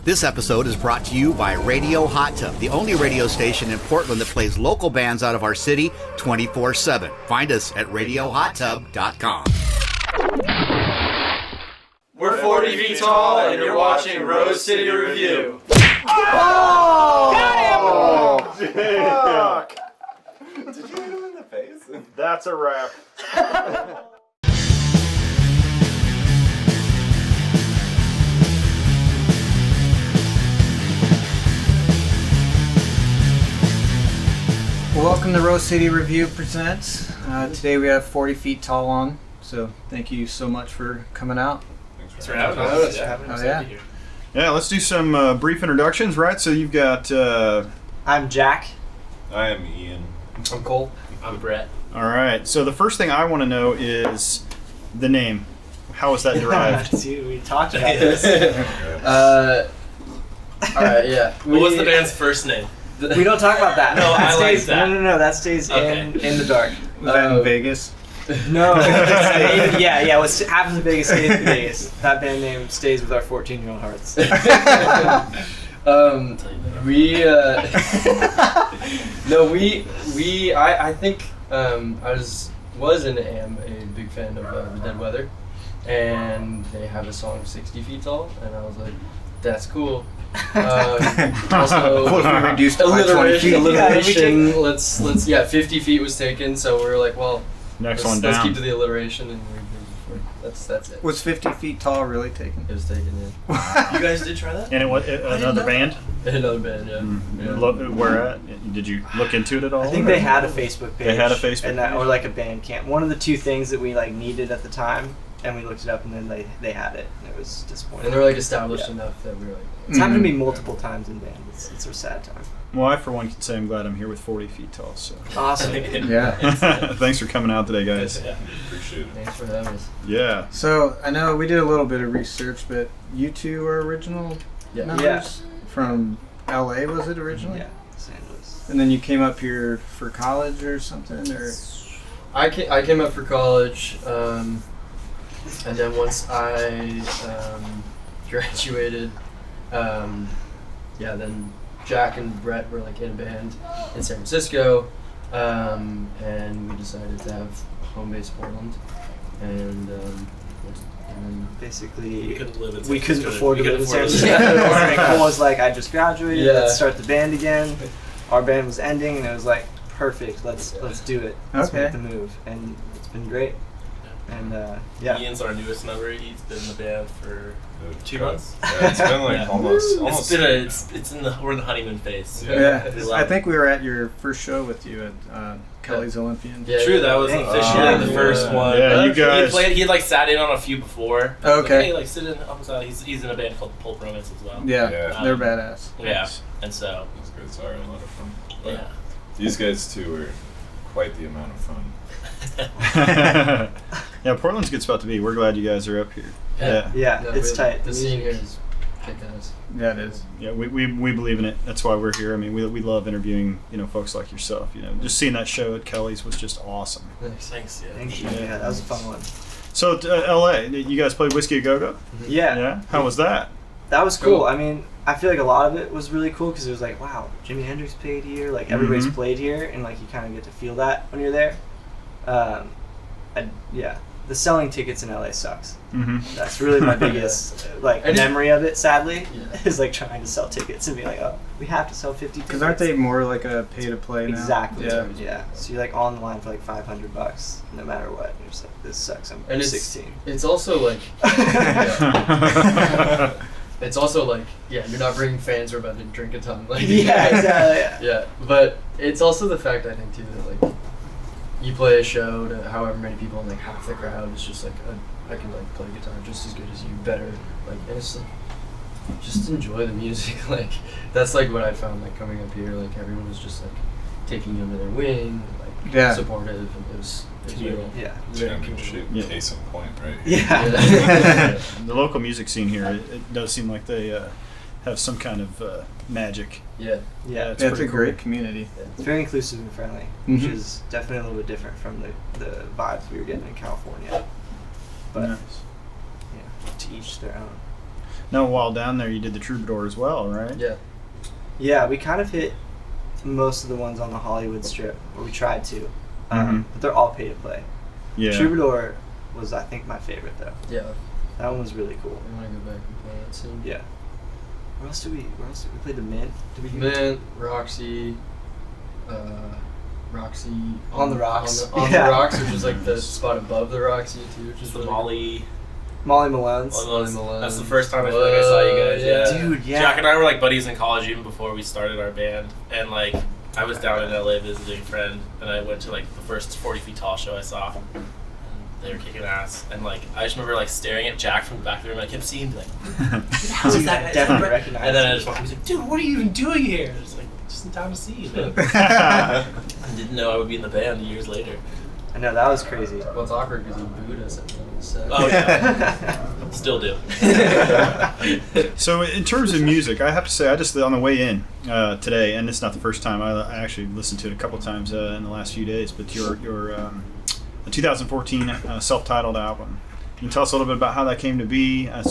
This episode is brought to you by Radio Hot Tub, the only radio station in Portland that plays local bands out of our city 24/7. Find us at radiohottub.com. We're 40 feet tall, and you're watching Rose City Review. Oh! Got him! Fuck! Did you hit him in the face? That's a wrap. Welcome to Rose City Review Presents. Today we have 40 Feet Tall on, so thank you so much for coming out. Thanks for having us. Yeah, let's do some brief introductions, right? So you've got... I'm Jack. I am Ian. I'm Cole. I'm Brett. All right, so the first thing I want to know is the name. How was that derived? Dude, we talked about this. Alright, yeah. What was the band's first name? We don't talk about that. No, I like that. No, that stays in the dark. Was that in Vegas? No. yeah, what happens in Vegas stays in Vegas. That band name stays with our 14-year-old hearts. I think I was and am a big fan of the Dead Weather, and they have a song 60 Feet Tall, and I was like, that's cool. Also, What if we reduced it by 20 feet? alliteration. Let's 50 feet was taken, so we were like, well, Next let's one down. keep to the alliteration, and that's it. Was 50 Feet Tall really taken? It was taken in. You guys did try that? And it was another band? In another band, yeah. Where at? Did you look into it at all? I think they had a Facebook page. They had a Facebook page? Or like a band camp. One of the two things that we needed at the time, and we looked it up, and then they had it, and it was disappointing. And they were established enough that we were like, it's happened to me multiple times in band. It's a sad time. Well, I for one can say I'm glad I'm here with 40 Feet Tall. So Awesome. Yeah. Thanks for coming out today, guys. Yeah, appreciate it. thanks for having us. Yeah. So, I know we did a little bit of research, but you two are original members? Yeah. From LA, was it originally? Yeah, Los Angeles. And then you came up here for college or something? Or I came up for college, and then once I graduated, then Jack and Brett were in a band in San Francisco, and we decided to have home base Portland, and basically we couldn't afford to live in San Francisco. And Cole was like, I just graduated, let's start the band again. Our band was ending, and it was like, perfect, let's do it. Let's make the move, and it's been great. And Ian's our newest member. He's been in the band for 2 months. Yeah, it's been almost. We're in the honeymoon phase. yeah. We I love think we were at your first show with you at Kelly's Olympian. Yeah, True, that was officially the first one. Yeah, you guys. He sat in on a few before. Okay. Hey, sit in opposite. He's in a band called Pulp Romance as well. Yeah, Yeah. they're badass. Yeah, and so It was good. Sorry, a lot of fun. But yeah. these guys too were quite the amount of fun. Yeah, Portland's a good spot to be. We're glad you guys are up here. yeah, No, it's really, tight. The scene here is kick-ass. Yeah, it is. Yeah, we believe in it. That's why we're here. I mean, we love interviewing, folks like yourself. Just seeing that show at Kelly's was just awesome. Thanks. Yeah. Thank you. Yeah, that was a fun one. So, LA, you guys played Whiskey A Go Go? Yeah, Yeah? How was that? that was cool. Cool. I mean, I feel like a lot of it was really cool because it was like, wow, Jimi Hendrix played here. Everybody's Mhm. played here, and you kind of get to feel that when you're there. The selling tickets in LA sucks. Mm-hmm. That's really my biggest memory of it. Sadly, Yeah. is trying to sell tickets and be like, oh, we have to sell 50 tickets. Because aren't they more like a pay-to-play now? Exactly. Yeah. Yeah. So you're on the line for $500 no matter what. And you're just like, this sucks. I'm And 16. It's also it's also you're not bringing fans who are about to drink a ton. Yeah, exactly. Yeah, but it's also the fact I think too that you play a show to however many people and half the crowd is just I can play guitar just as good as you, better, and it's just enjoy the music. That's what I found coming up here. Everyone was just taking you under their wing, supportive, and it was real. Yeah. Championship Yeah. case in point, right? Yeah. The local music scene here, it does seem like they have some kind of magic. Yeah. Yeah. It's a pretty great community. It's very inclusive and friendly, which Mhm. is definitely a little bit different from the vibes we were getting in California. But Nice. yeah, to each their own. Now, while down there, you did the Troubadour as well, right? Yeah. Yeah, we kind of hit most of the ones on the Hollywood Strip, or we tried to. But they're all pay to play. Yeah. Troubadour was, I think, my favorite though. Yeah. That one was really cool. I want to go back and play that soon. Yeah. Where else did we play the Mint? Did we do Mint, Roxy, Roxy On the Rocks. On Yeah. the Rocks, which is like the spot above the Roxy too, which is The really Molly Malone's? Malone. That's the first time I feel like I saw you guys. Yeah. Dude, yeah. Jack and I were like buddies in college even before we started our band, and like I was down in LA visiting a friend, and I went to like the first 40 Feet Tall show I saw. And they were kicking ass, and like I just remember like staring at Jack from the back of the room, and I kept seeing him like, how is that? Definitely recognized. And then I just walked. He was like, dude, what are you even doing here? Just like just in time to see you, man. I didn't know I would be in the band years later. I know, that was crazy. Well, it's awkward because he booed us at the end of the set. Oh yeah, still do. So in terms of music, I have to say, I just on the way in today, and it's not the first time. I actually listened to it a couple times in the last few days. But your 2014 self-titled album. Can you tell us a little bit about how that came to be? I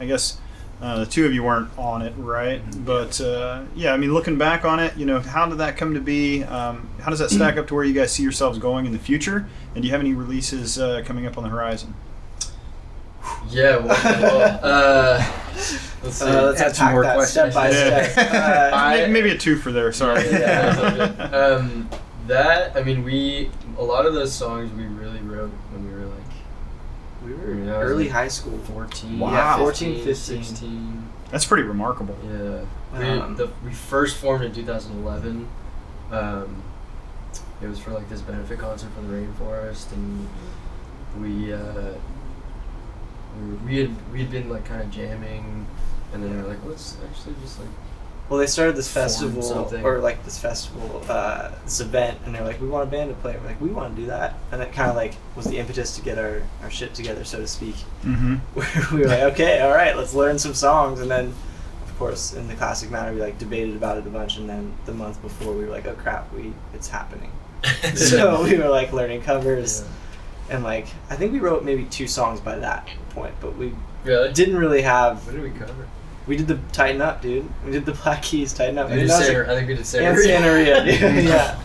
guess the two of you weren't on it, right? But yeah, I mean, looking back on it, how did that come to be? How does that stack up to where you guys see yourselves going in the future? And do you have any releases coming up on the horizon? Yeah, let's see. Let's Add some attack more that questions. step by step. Maybe a two for there. Sorry. Yeah. That, I mean, a lot of those songs we really wrote when we were like, We I were mean, I was early like high school. 14. Wow. Yeah, 14, 15. 16. That's pretty remarkable. Yeah. We first formed in 2011. It was for like this benefit concert for the rainforest, and we had been like kind of jamming, and then we were like, let's actually just like. Well, they started this Form festival, something. or like this event, and they're like, we want a band to play. We're like, we want to do that, and that kind of like was the impetus to get our shit together, so to speak. Mm-hmm. We were like, okay, all right, let's learn some songs, and then, of course, in the classic manner, we like debated about it a bunch, and then the month before, we were like, oh crap, it's happening. So we were like learning covers, and like I think we wrote maybe 2 songs by that point, but we Really? didn't really have. What did we cover? We did the Tighten Up, dude. We did the Black Keys Tighten Up. I think we did And Santa. Santeria, dude. Yeah.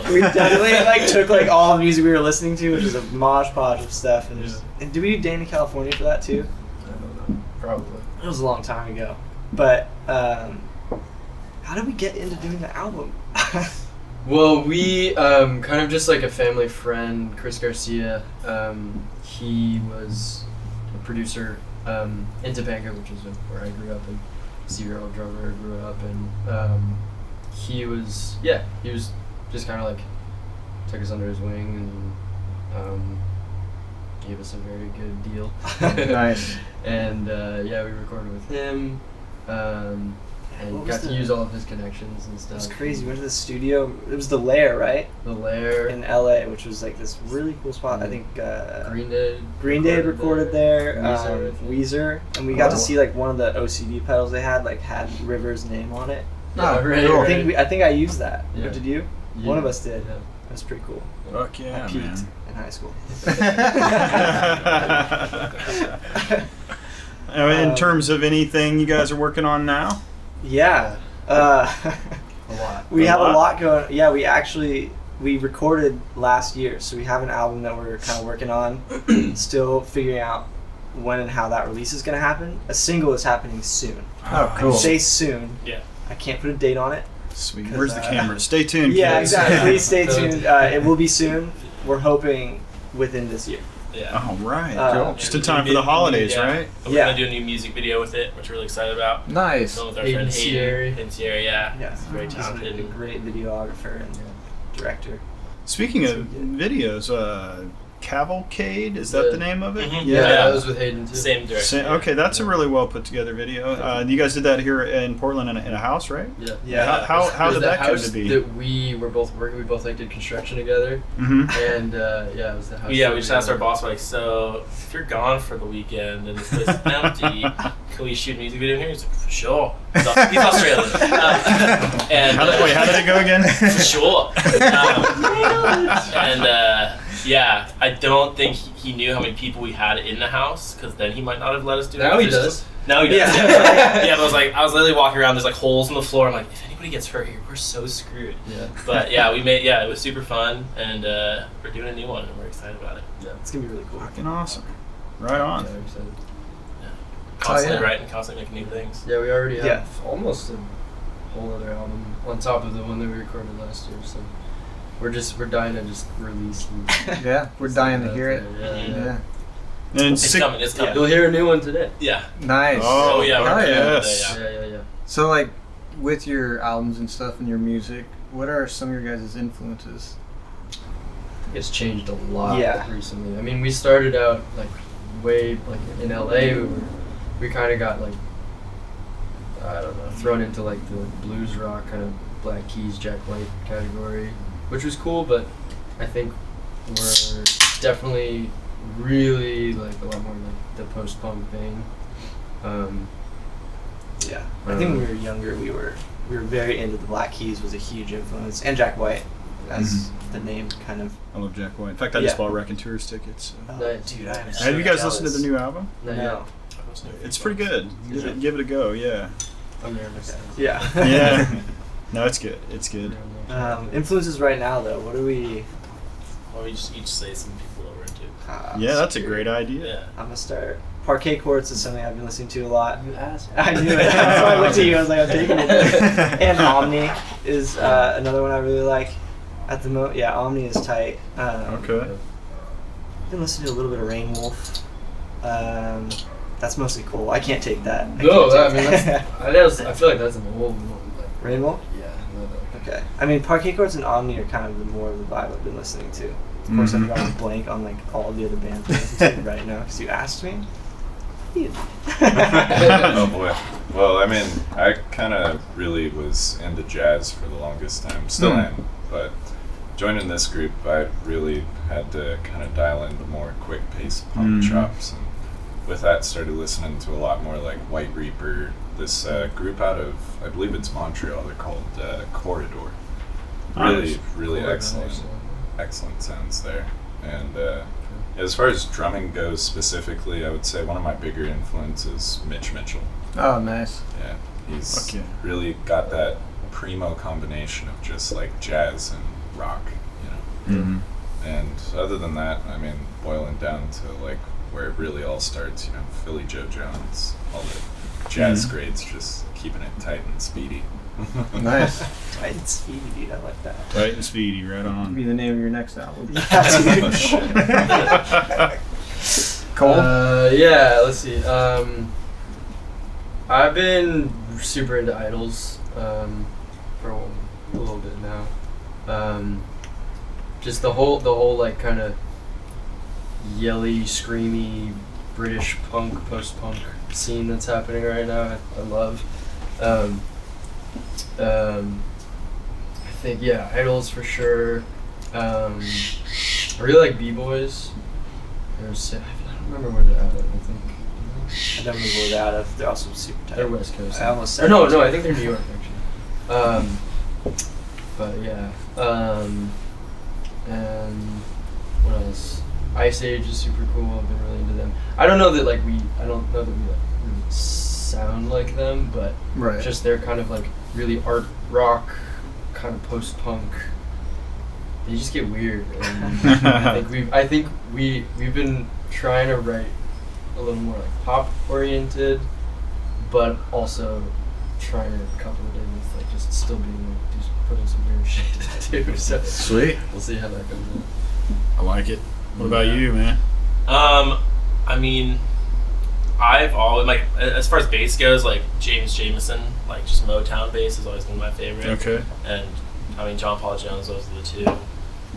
We definitely like took like all the music we were listening to, which is a mosh podge of stuff, and just. And did we do Danny California for that too? I don't know. Probably. It was a long time ago. But how did we get into doing the album? Well, we kind of just like a family friend, Chris Garcia. He was a producer in Topanga, which is where I grew up, and Zero drummer grew up, and he was just kind of like took us under his wing and gave us a very good deal. Nice. And yeah, we recorded with him. And got to use all of his connections and It stuff. was crazy. We went to the studio. It was the Lair, right? The Lair. In LA, which was like this really cool spot. I think Green Day had recorded there. Weezer. And we got to see like one of the OCD pedals they had River's name on it. Yeah, right, cool. right. I think I used that. Yeah. Did you? Yeah. One of us did. Yeah. It was pretty cool. Fuck yeah, I peaked man. in high school. In terms of anything you guys are working on now? Yeah. A lot. We A have lot? a lot going. Yeah, we recorded last year, so we have an album that we're kind of working on, still figuring out when and how that release is going to happen. A single is happening soon. Oh, I cool. say soon. Yeah. I can't put a date on it. Sweet. Where's the camera? Stay tuned. Yeah, kids. exactly. Please stay tuned. It will be soon. We're hoping within this year. Yeah. All right. Cool. Just in time for the holidays, right? We're Yeah. gonna do a new music video with it, which we're really excited about. Nice. Filmed with our Hayden friend Sierra. Hayden Sierra, yeah. Yeah, He's very he's talented. a great videographer and director. Speaking of videos, Cavalcade, is that the name of it? Mhm. Yeah, Yeah. that was with Hayden too. Same director. Okay, that's a really well put together video. You guys did that here in Portland in a house, right? Yeah. Yeah. How It was did the that come house to be? that we were both working. We both like did construction together, Mm-hmm. and yeah, it was the house. Yeah, that we just asked our boss, like, so if you're gone for the weekend and this place is empty, can we shoot a music video in here? He's like, for sure. He's Australian. And How did it go again? for sure. Yeah, I don't think he knew how many people we had in the house, because then he might not have let us do it. Now he There's does. Now he does. Yeah. Yeah, but I was literally walking around. There's like holes in the floor. I'm like, if anybody gets hurt here, we're so screwed. Yeah. But yeah, it was super fun, and we're doing a new one, and we're excited about it. Yeah. It's gonna be really cool. Fucking awesome. Right on. Yeah, I'm excited. Constantly yeah. writing, constantly making new things. Yeah, we already have Yeah. almost a whole other album on top of the one that we recorded last year. So we're dying to just release. Yeah, we're dying to hear it. Yeah. Yeah. And It's coming. It's coming. You'll hear a new one today. Yeah. Nice. Oh, yeah, we're hell doing yeah. it today, Yeah. So, like, with your albums and stuff and your music, what are some of your guys' influences? It's changed a lot Yeah. recently. I mean, we started out like way like in LA. We kind of got like I don't know thrown into like the blues rock kind of Black Keys, Jack White category, which was cool. But I think we're definitely really like a lot more like the post punk thing. Yeah, I think when we were younger, we were very into the Black Keys. Was a huge influence, and Jack White, as the name kind of. I love Jack White. In fact, I just Yeah. bought Wrecking Tours tickets. So. Nice. Dude, I am so Have you guys jealous. listened to the new album? No. It's pretty good. Give it a go. Yeah. I'm nervous. Yeah. Yeah. No, it's good. It's good. Influences right now, though. What are we? Or we just each say some people that we're into. Yeah, that's a great idea. Yeah. I'm gonna start. Parquet Courts is something I've been listening to a lot. You asked. I knew it. That's why I looked at you. I was like, I'm taking it. And Omni is another one I really like. At the moment, yeah, Omni is tight. Okay. I've been listening to a little bit of Rain Wolf. That's mostly cool. I can't take that. No, can't I mean take I feel like that's an old one. Like, Rain Wolf? yeah. Okay. I mean, Parquet Courts and Omni are kind of the more of the vibe I've been listening to. Of course, I'm drawing a blank on like all the other bands I'm listening to right now because you asked me. Oh boy. Well, I mean, I kind of really was into jazz for the longest time. Still am, but joining this group, I really had to kind of dial in the more quick-paced punk chops, and with that, started listening to a lot more like White Reaper. This group out of, I believe it's Montreal. They're called Corridor. Really excellent sounds there. And as far as drumming goes specifically, I would say one of my bigger influences is Mitch Mitchell. Oh, nice. Yeah, he's Okay. really got that primo combination of just like jazz and rock, you know. Mm-hmm. And other than that, I mean, boiling down to like where it really all starts, you know, Philly Joe Jones, all the jazz grades, just keeping it tight and speedy. Nice. Tight and speedy, dude. I like that. Tight and speedy, right Be on. the name of your next album. Oh, shit. Cole? Yeah, let's see. I've been super into idols for a little bit now. Just the whole like kind of yelly, screamy British punk, post-punk scene that's happening right now. I love. I think idols for sure. I really like B-Boys. I don't remember where they're at. I think I never knew where they're out of. They're also super tight. they're West Coast. I almost Or said no, I think they're New York actually. But yeah. And what else? Ice Age is super cool. I've been really into them. I don't know that we like really sound like them, but Right. just they're kind of like really art rock, kind of post punk. They just get weird. And I think we've been trying to write a little more like pop oriented, but also trying to couple it in with like just still being like just putting some weird shit too. So Sweet. we'll see how that goes. I like it. What about you, man? I mean, I've always like as far as bass goes, like James Jameson, like just Motown bass has always been my favorite. Okay. And I mean John Paul Jones, those are the two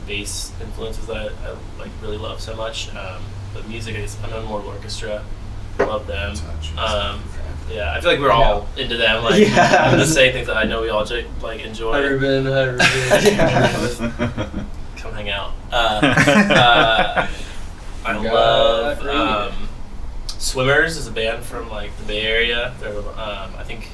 bass influences that I like really love so much. But music is I'm in more orchestra. Love them. Yeah, I feel like we're all into them. Like I'm just saying things that I know we all like enjoy. Hi Ruben. Come hang out. I love Swimmers is a band from like the Bay Area. They're I think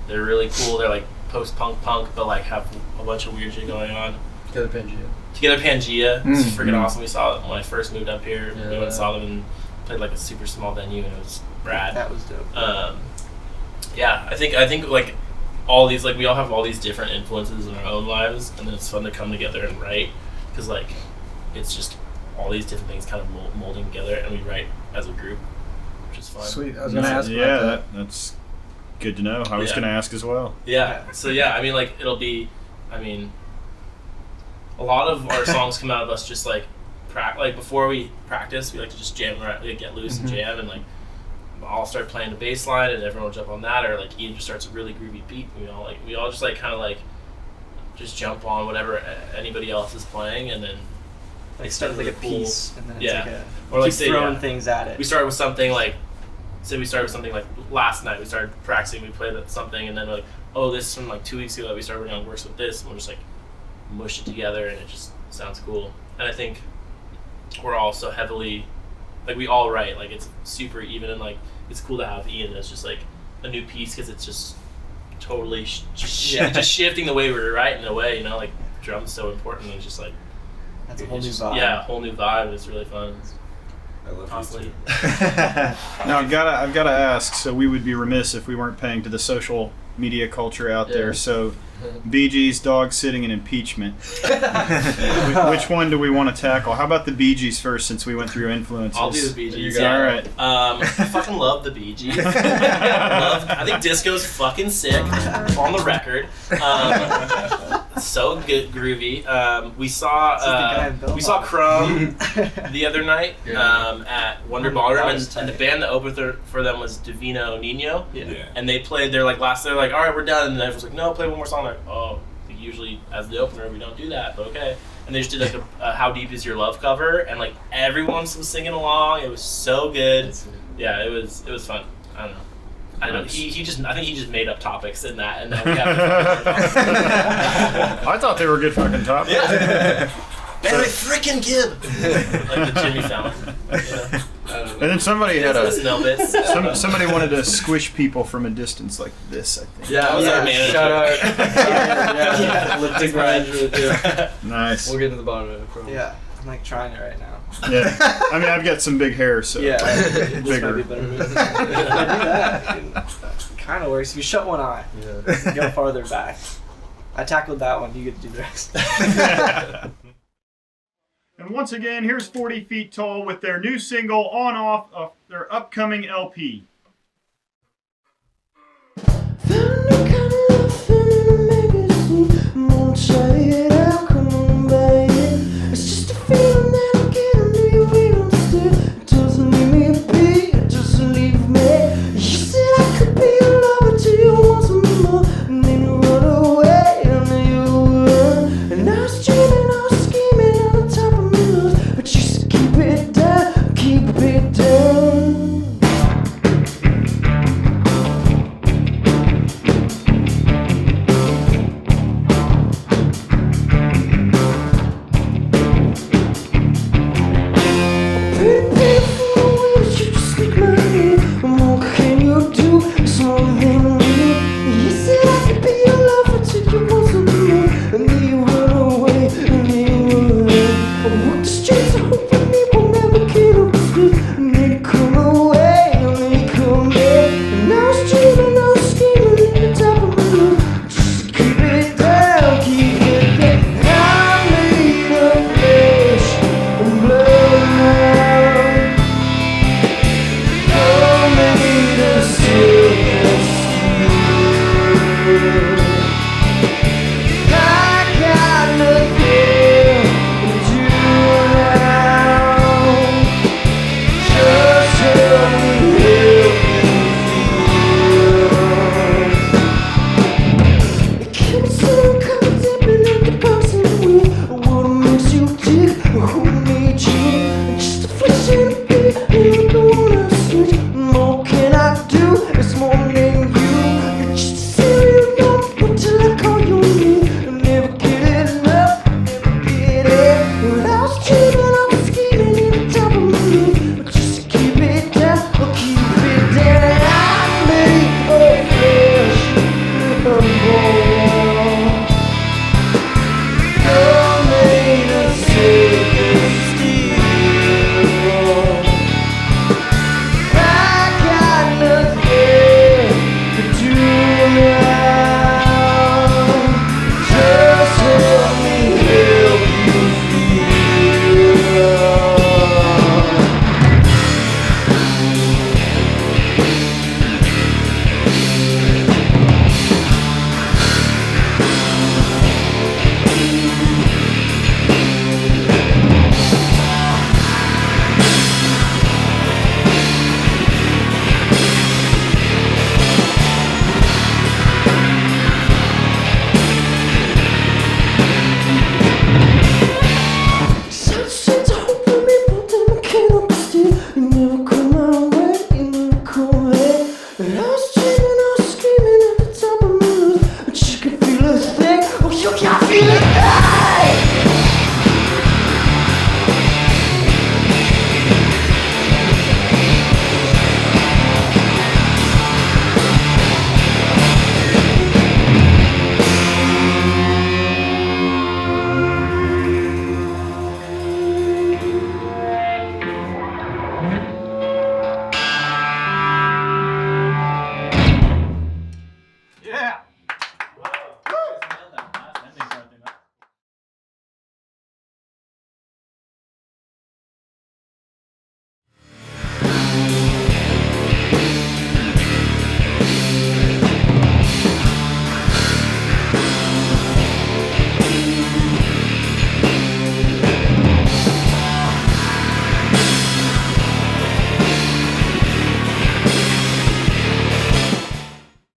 they're really cool. They're like post-punk but like have a bunch of weird shit going on. Together Pangea. It's freaking awesome. We saw them when I first moved up here. We went and saw them and played like a super small venue and it was rad. That was dope. Yeah, I think like all these, like we all have all these different influences in our own lives, and then it's fun to come together and write, because like it's just all these different things kind of molding together, and we write as a group, which is fun. Sweet. I was gonna ask. Yeah, about that's good to know. I was Yeah. gonna ask as well. Yeah. So yeah, I mean, like it'll be, I mean, a lot of our songs come out of us just like like before we practice, we like to just jam around, like, get loose and jam, and like I'll start playing the bass line and everyone will jump on that, or like Ian just starts a really groovy beat, and we all just like kind of like just jump on whatever anybody else is playing, and then Like start with like a piece, and then it's Yeah. like a or like keep say throwing things at it. we started with something like, say we started with something like last night, we started practicing, we played something, and then we're like, oh, this is from like 2 weeks ago that we started working on works with this, and we'll just like mush it together, and it just sounds cool. And I think we're all so heavily, like we all write, like it's super even, and like it's cool to have Ian as just like a new piece, because it's just totally just shifting the way we're writing in a way, you know, like drums so important, and it's just like That's a whole it's new just- vibe. Yeah, a whole new vibe. It's really fun. I love you Constantly. too. Now I've got to ask. So we would be remiss if we weren't paying to the social media culture out there. Yeah. So, Bee Gees, dog sitting, and impeachment. Which one do we want to tackle? How about the Bee Gees first, since we went through influences? I'll do the Bee Gees. All right. I fucking love the Bee Gees. I think disco's fucking sick. On the record. So good, groovy. We saw Crumb the other night at Wonder Ballroom, and the band that opened for them was Divino Nino. Yeah. And they played their like last. They're like, all right, we're done. And everyone's like, no, play one more song. Like, oh, usually as the opener we don't do that, but okay. And they just did like a "How Deep Is Your Love" cover, and like everyone was singing along. It was so good. Yeah, it was fun. I don't know. I think he just made up topics in that, and then we have to I thought they were good fucking topics. Barry frickin' Gibb, like the Jimmy Fallon. Yeah. And then somebody had Those Snell bits. somebody wanted to squish people from a distance like this, I think. That was our manager. Shout out. Yeah. Lip manager too. Nice. We'll get to the bottom of it. Probably. Yeah, I'm like trying it right now. Yeah. I mean, I've got some big hair, so Yeah, this might bigger. be better. If I do that, kind of works. If you shut one eye, Yeah. go farther back. I tackled that one. You get to do the rest. And once again, here's 40 Feet Tall with their new single, On Off, of their upcoming LP.